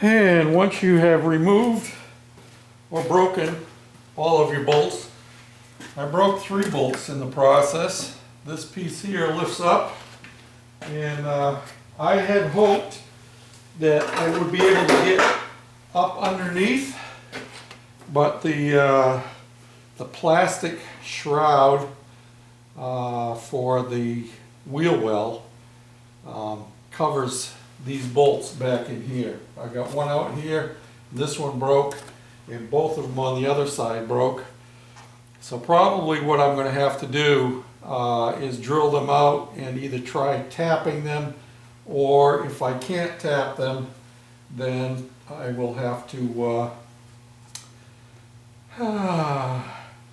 And once you have removed or broken all of your bolts, I broke 3 bolts in the process. This piece here lifts up, and I had hoped that I would be able to get up underneath, but the plastic shroud for the wheel well covers these bolts back in here. I got one out here, this one broke, and both of them on the other side broke. So probably what I'm going to have to do is drill them out and either try tapping them, or if I can't tap them, then I will have to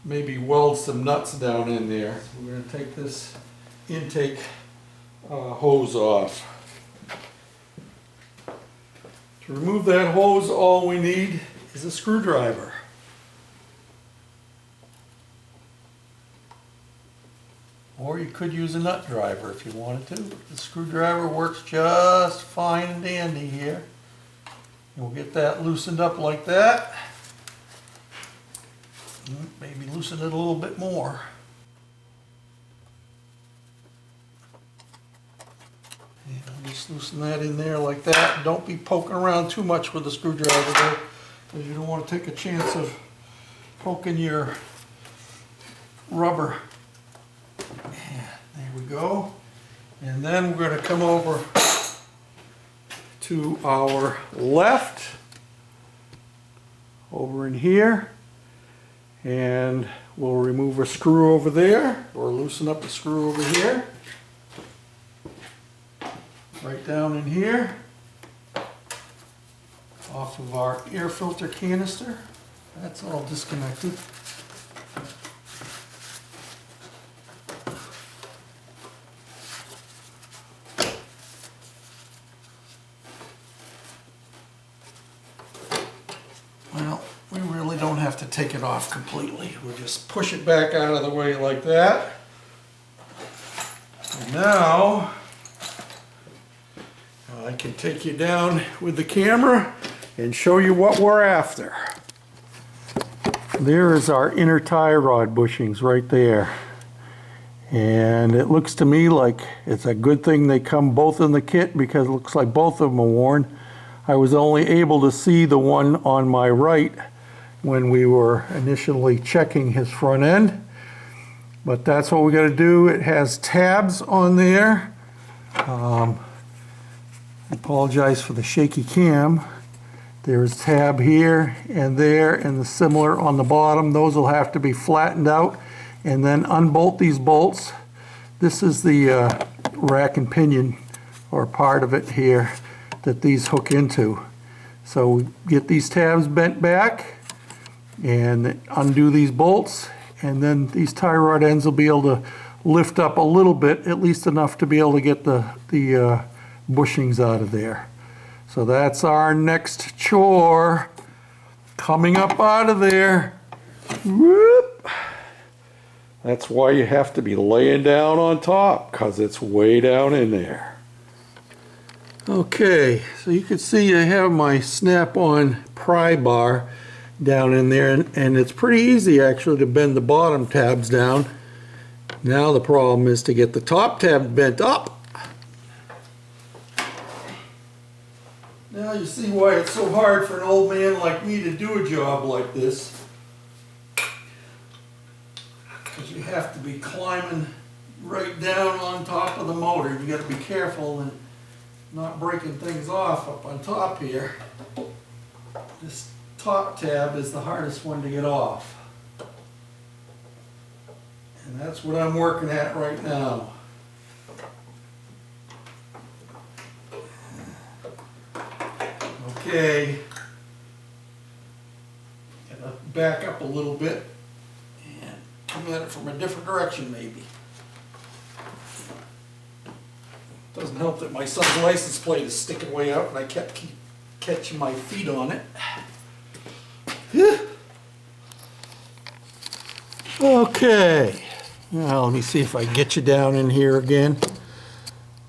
maybe weld some nuts down in there. So we're going to take this intake hose off. To remove that hose, all we need is a screwdriver. Or you could use a nut driver if you wanted to. The screwdriver works just fine and dandy here. And we'll get that loosened up like that. Maybe loosen it a little bit more. And I'll just loosen that in there like that. Don't be poking around too much with the screwdriver there, because you don't want to take a chance of poking your rubber. There we go. And then we're going to come over to our left, over in here, and we'll remove a screw over there, or loosen up the screw over here. Right down in here, off of our air filter canister. That's all disconnected. Well, we really don't have to take it off completely. We'll just push it back out of the way like that. And now I can take you down with the camera and show you what we're after. There is our inner tie rod bushings right there. And it looks to me like it's a good thing they come both in the kit, because it looks like both of them are worn. I was only able to see the one on my right when we were initially checking his front end. But that's what we got to do. It has tabs on there. I apologize for the shaky cam. There's tab here and there, and the similar on the bottom. Those will have to be flattened out and then unbolt these bolts. This is the rack and pinion, or part of it here, that these hook into. So we get these tabs bent back and undo these bolts, and then these tie rod ends will be able to lift up a little bit, at least enough to be able to get the bushings out of there. So that's our next chore, coming up out of there. Whoop. That's why you have to be laying down on top, because it's way down in there. Okay, so you can see I have my snap-on pry bar down in there, and it's pretty easy actually to bend the bottom tabs down. Now the problem is to get the top tab bent up. Now you see why it's so hard for an old man like me to do a job like this. Because you have to be climbing right down on top of the motor. You got to be careful and not breaking things off up on top here. This top tab is the hardest one to get off. And that's what I'm working at right now. Okay, gotta back up a little bit and come at it from a different direction maybe. Doesn't help that my son's license plate is sticking way out and I kept catching my feet on it. Okay, now let me see if I can get you down in here again.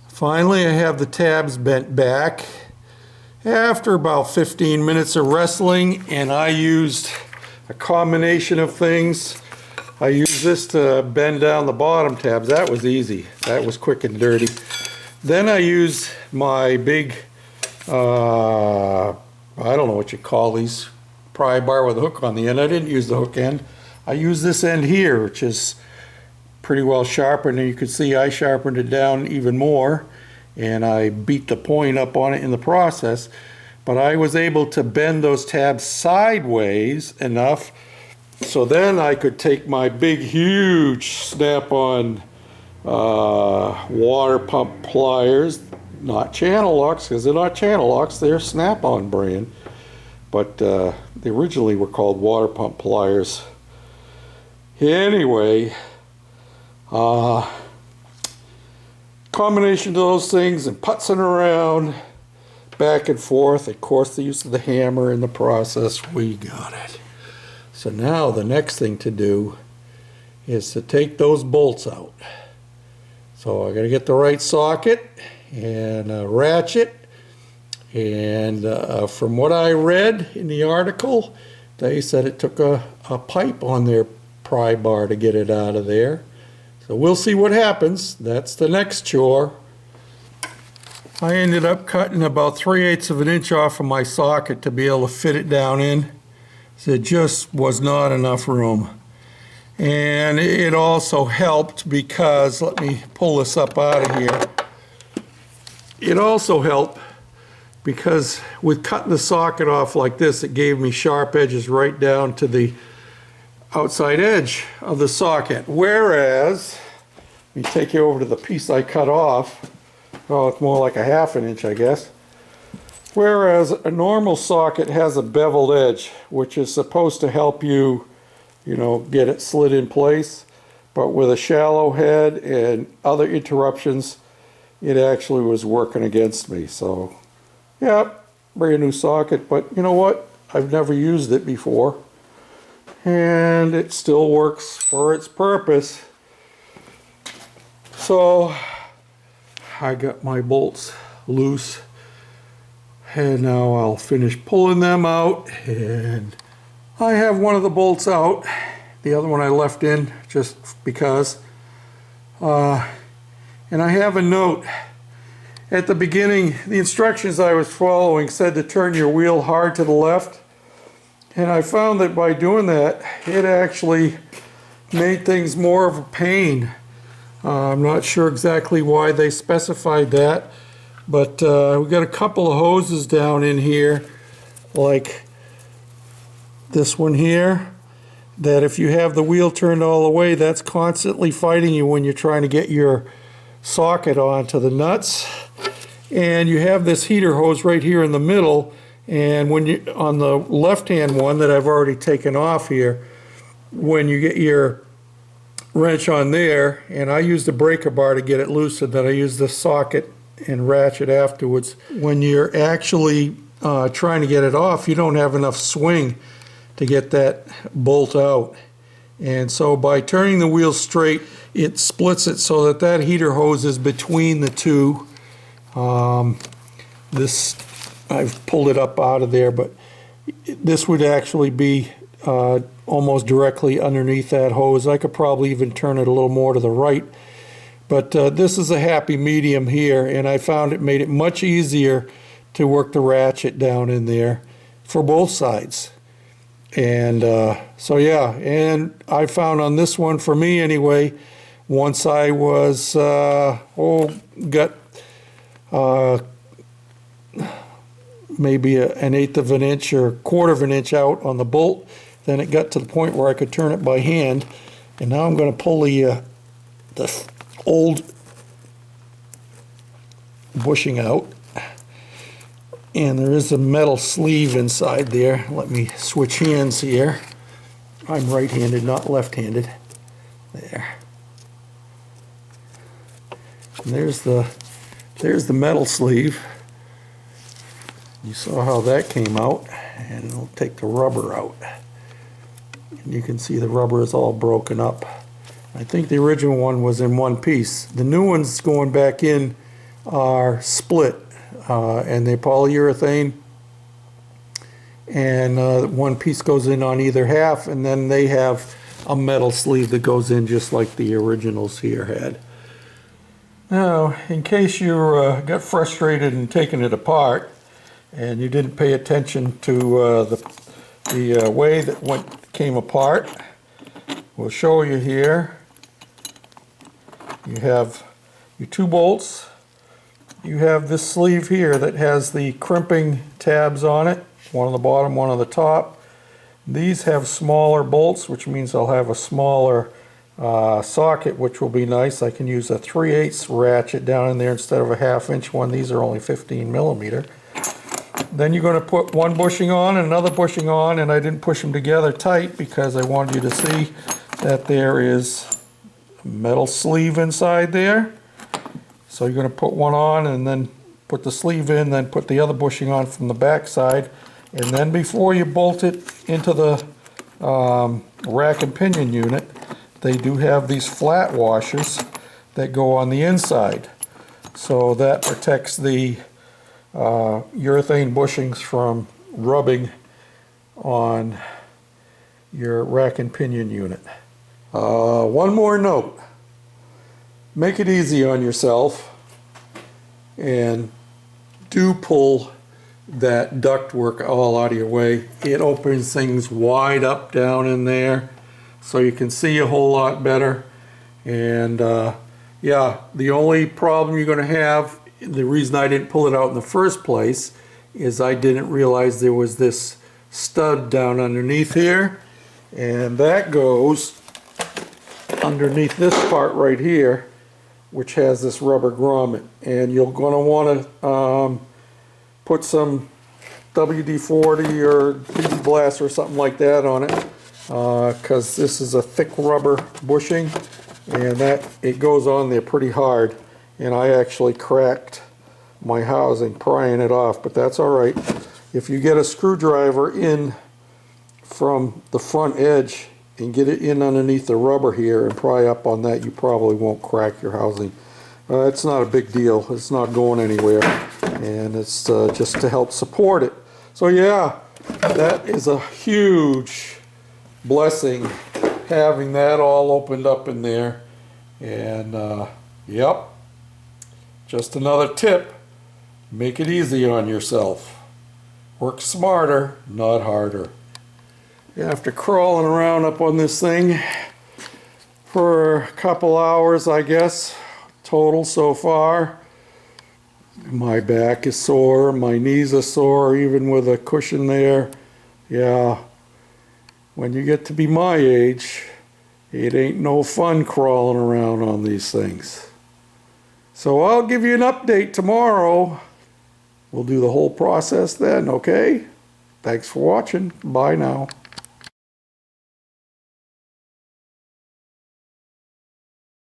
Finally, I have the tabs bent back. After about 15 minutes of wrestling, and I used a combination of things. I used this to bend down the bottom tabs. That was easy. That was quick and dirty. Then I used my big, I don't know what you call these, pry bar with a hook on the end. I didn't use the hook end. I used this end here, which is pretty well sharpened, and you can see I sharpened it down even more, and I beat the point up on it in the process. But I was able to bend those tabs sideways enough so then I could take my big, huge snap-on water pump pliers, not channel locks, because they're not channel locks, they're snap-on brand, but they originally were called water pump pliers. Anyway, combination of those things and putzing around back and forth, of course the use of the hammer in the process, we got it. So now the next thing to do is to take those bolts out. So I got to get the right socket and a ratchet, and from what I read in the article, they said it took a pipe on their pry bar to get it out of there. So we'll see what happens. That's the next chore. I ended up cutting about 3/8 of an inch off of my socket to be able to fit it down in. So it just was not enough room. And it also helped because, let me pull this up out of here. It also helped because with cutting the socket off like this, it gave me sharp edges right down to the outside edge of the socket. Whereas, let me take you over to the piece I cut off. Oh, it's more like a 1/2 inch, I guess. Whereas a normal socket has a beveled edge, which is supposed to help you, you know, get it slid in place. But with a shallow head and other interruptions, it actually was working against me. So, yeah, brand new socket, but you know what? I've never used it before, and it still works for its purpose. So, I got my bolts loose, and now I'll finish pulling them out, and I have one of the bolts out. The other one I left in just because. And I have a note. At the beginning, the instructions I was following said to turn your wheel hard to the left. And I found that by doing that, it actually made things more of a pain. I'm not sure exactly why they specified that, but we got a couple of hoses down in here, like this one here, that if you have the wheel turned all the way, that's constantly fighting you when you're trying to get your socket onto the nuts. And you have this heater hose right here in the middle, and when you on the left-hand one that I've already taken off here, when you get your wrench on there, and I use the breaker bar to get it loose, and then I use the socket and ratchet afterwards. When you're actually trying to get it off, you don't have enough swing to get that bolt out. And so by turning the wheel straight, it splits it so that that heater hose is between the two. This, I've pulled it up out of there, but this would actually be almost directly underneath that hose. I could probably even turn it a little more to the right, but this is a happy medium here, and I found it made it much easier to work the ratchet down in there for both sides. And so yeah, and I found on this one, for me anyway, once I was got maybe an 1/8 of an inch or 1/4 of an inch out on the bolt, then it got to the point where I could turn it by hand. And now I'm going to pull the old bushing out, and there is a metal sleeve inside there. Let me switch hands here. I'm right-handed, not left-handed. There. And there's the metal sleeve. You saw how that came out, and I'll take the rubber out. And you can see the rubber is all broken up. I think the original one was in one piece. The new ones going back in are split. and they're polyurethane, and one piece goes in on either half, and then they have a metal sleeve that goes in just like the originals here had. Now, in case you got frustrated in taking it apart and you didn't pay attention to the way that came apart, we'll show you here. You have your 2 bolts. You have this sleeve here that has the crimping tabs on it, one on the bottom, one on the top. These have smaller bolts, which means I'll have a smaller socket, which will be nice. I can use a 3/8 ratchet down in there instead of a 1/2 inch one. These are only 15 millimeter. Then you're going to put one bushing on and another bushing on, and I didn't push them together tight because I wanted you to see that there is a metal sleeve inside there. So you're going to put one on and then put the sleeve in, then put the other bushing on from the back side, and then before you bolt it into the rack and pinion unit, they do have these flat washers that go on the inside. So that protects the urethane bushings from rubbing on your rack and pinion unit. One more note. Make it easy on yourself and do pull that ductwork all out of your way. It opens things wide up down in there so you can see a whole lot better. And yeah, the only problem you're going to have, the reason I didn't pull it out in the first place, is I didn't realize there was this stud down underneath here, and that goes underneath this part right here, which has this rubber grommet, and you're going to want to put some WD-40 or BB Blast or something like that on it, because this is a thick rubber bushing, and that it goes on there pretty hard, and I actually cracked my housing prying it off, but that's all right. If you get a screwdriver in from the front edge and get it in underneath the rubber here and pry up on that, you probably won't crack your housing. It's not a big deal. It's not going anywhere, and it's just to help support it. So yeah, that is a huge blessing, having that all opened up in there. And yep, just another tip. Make it easy on yourself. Work smarter, not harder. After crawling around up on this thing for a couple hours, I guess, total so far, my back is sore, my knees are sore, even with a cushion there. Yeah, when you get to be my age, it ain't no fun crawling around on these things. So I'll give you an update tomorrow. We'll do the whole process then, okay? Thanks for watching. Bye now.